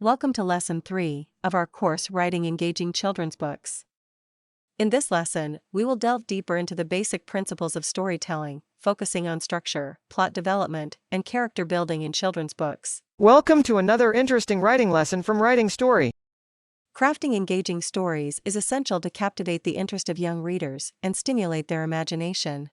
Welcome to Lesson 3 of our course Writing Engaging Children's Books. In this lesson, we will delve deeper into the basic principles of storytelling, focusing on structure, plot development, and character building in children's books. Welcome to another interesting writing lesson from Writing Story. Crafting engaging stories is essential to captivate the interest of young readers and stimulate their imagination.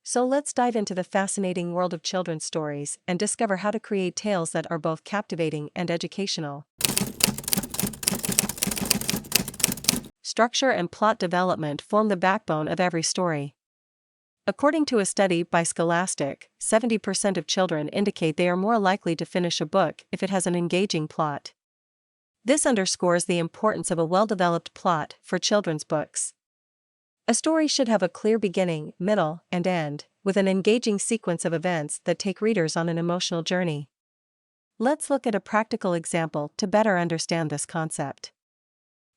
So let's dive into the fascinating world of children's stories and discover how to create tales that are both captivating and educational. Structure and plot development form the backbone of every story. According to a study by Scholastic, 70% of children indicate they are more likely to finish a book if it has an engaging plot. This underscores the importance of a well-developed plot for children's books. A story should have a clear beginning, middle, and end, with an engaging sequence of events that take readers on an emotional journey. Let's look at a practical example to better understand this concept.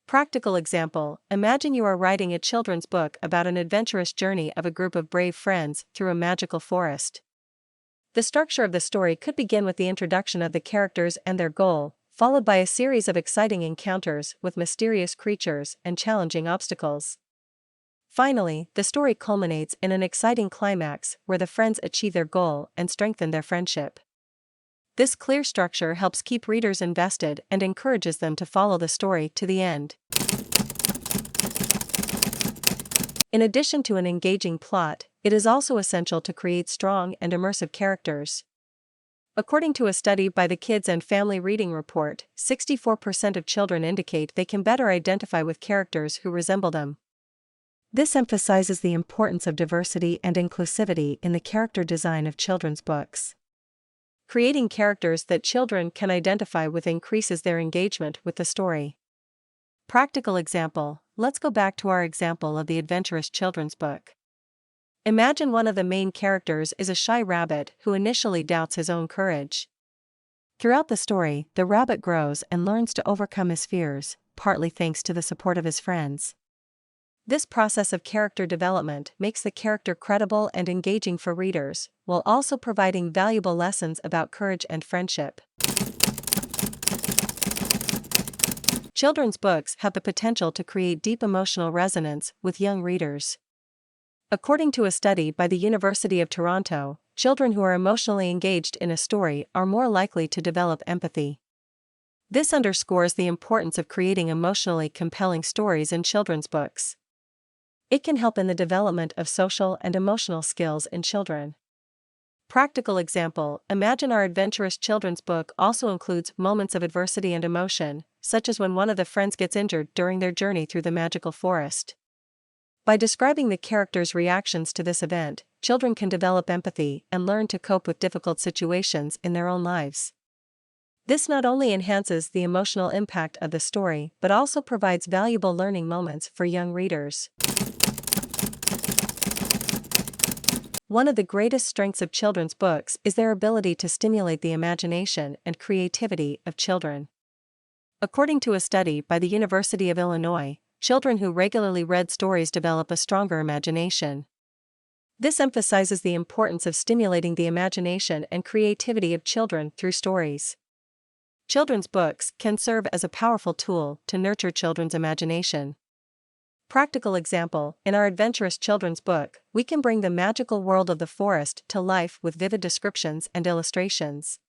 Practical example: imagine you are writing a children's book about an adventurous journey of a group of brave friends through a magical forest. The structure of the story could begin with the introduction of the characters and their goal, followed by a series of exciting encounters with mysterious creatures and challenging obstacles. Finally, the story culminates in an exciting climax where the friends achieve their goal and strengthen their friendship. This clear structure helps keep readers invested and encourages them to follow the story to the end. In addition to an engaging plot, it is also essential to create strong and immersive characters. According to a study by the Kids and Family Reading Report, 64% of children indicate they can better identify with characters who resemble them. This emphasizes the importance of diversity and inclusivity in the character design of children's books. Creating characters that children can identify with increases their engagement with the story. Practical example: let's go back to our example of the adventurous children's book. Imagine one of the main characters is a shy rabbit who initially doubts his own courage. Throughout the story, the rabbit grows and learns to overcome his fears, partly thanks to the support of his friends. This process of character development makes the character credible and engaging for readers, while also providing valuable lessons about courage and friendship. Children's books have the potential to create deep emotional resonance with young readers. According to a study by the University of Toronto, children who are emotionally engaged in a story are more likely to develop empathy. This underscores the importance of creating emotionally compelling stories in children's books. It can help in the development of social and emotional skills in children. Practical example: imagine our adventurous children's book also includes moments of adversity and emotion, such as when one of the friends gets injured during their journey through the magical forest. By describing the characters' reactions to this event, children can develop empathy and learn to cope with difficult situations in their own lives. This not only enhances the emotional impact of the story but also provides valuable learning moments for young readers. One of the greatest strengths of children's books is their ability to stimulate the imagination and creativity of children. According to a study by the University of Illinois, children who regularly read stories develop a stronger imagination. This emphasizes the importance of stimulating the imagination and creativity of children through stories. Children's books can serve as a powerful tool to nurture children's imagination. Practical example: in our adventurous children's book, we can bring the magical world of the forest to life with vivid descriptions and illustrations.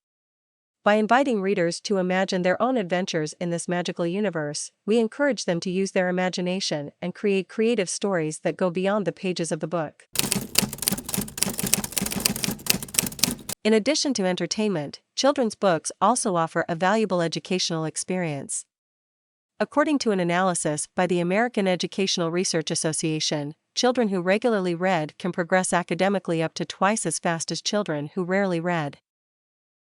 By inviting readers to imagine their own adventures in this magical universe, we encourage them to use their imagination and create creative stories that go beyond the pages of the book. In addition to entertainment, children's books also offer a valuable educational experience. According to an analysis by the American Educational Research Association, children who regularly read can progress academically up to twice as fast as children who rarely read.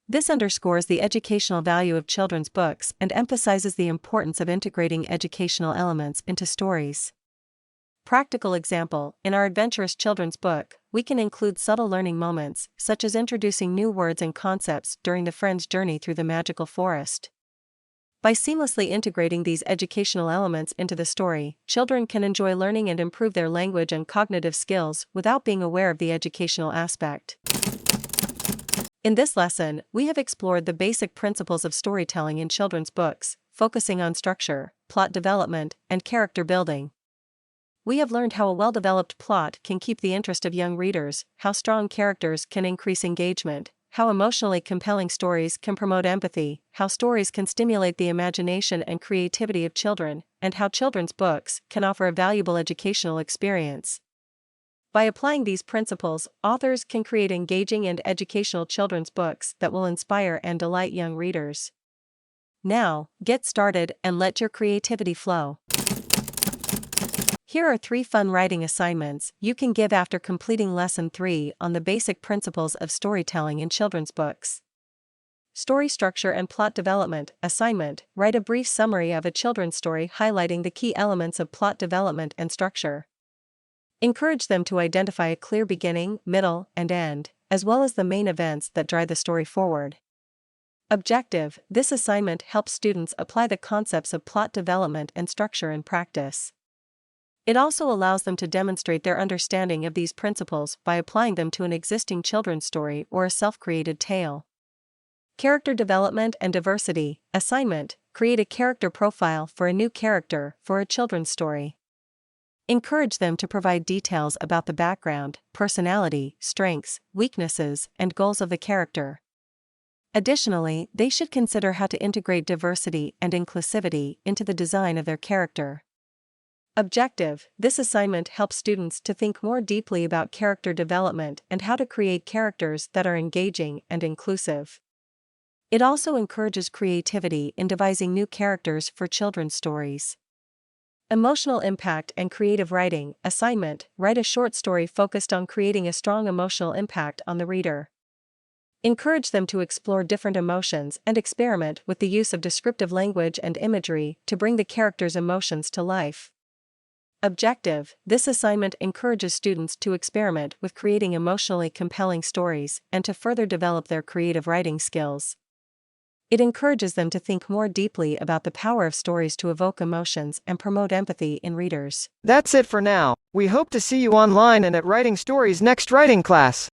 This underscores the educational value of children's books and emphasizes the importance of integrating educational elements into stories. Practical example: in our adventurous children's book, we can include subtle learning moments, such as introducing new words and concepts during the friends' journey through the magical forest. By seamlessly integrating these educational elements into the story, children can enjoy learning and improve their language and cognitive skills without being aware of the educational aspect. In this lesson, we have explored the basic principles of storytelling in children's books, focusing on structure, plot development, and character building. We have learned how a well-developed plot can keep the interest of young readers, how strong characters can increase engagement, how emotionally compelling stories can promote empathy, how stories can stimulate the imagination and creativity of children, and how children's books can offer a valuable educational experience. By applying these principles, authors can create engaging and educational children's books that will inspire and delight young readers. Now, get started and let your creativity flow. Here are 3 fun writing assignments you can give after completing Lesson 3 on the basic principles of storytelling in children's books. Story structure and plot development. Assignment: write a brief summary of a children's story highlighting the key elements of plot development and structure. Encourage them to identify a clear beginning, middle, and end, as well as the main events that drive the story forward. Objective: this assignment helps students apply the concepts of plot development and structure in practice. It also allows them to demonstrate their understanding of these principles by applying them to an existing children's story or a self-created tale. Character development and diversity. Assignment: create a character profile for a new character for a children's story. Encourage them to provide details about the background, personality, strengths, weaknesses, and goals of the character. Additionally, they should consider how to integrate diversity and inclusivity into the design of their character. Objective: this assignment helps students to think more deeply about character development and how to create characters that are engaging and inclusive. It also encourages creativity in devising new characters for children's stories. Emotional impact and creative writing. Assignment: write a short story focused on creating a strong emotional impact on the reader. Encourage them to explore different emotions and experiment with the use of descriptive language and imagery to bring the characters' emotions to life. Objective: this assignment encourages students to experiment with creating emotionally compelling stories and to further develop their creative writing skills. It encourages them to think more deeply about the power of stories to evoke emotions and promote empathy in readers. That's it for now. We hope to see you online and at Writing Stories' next writing class.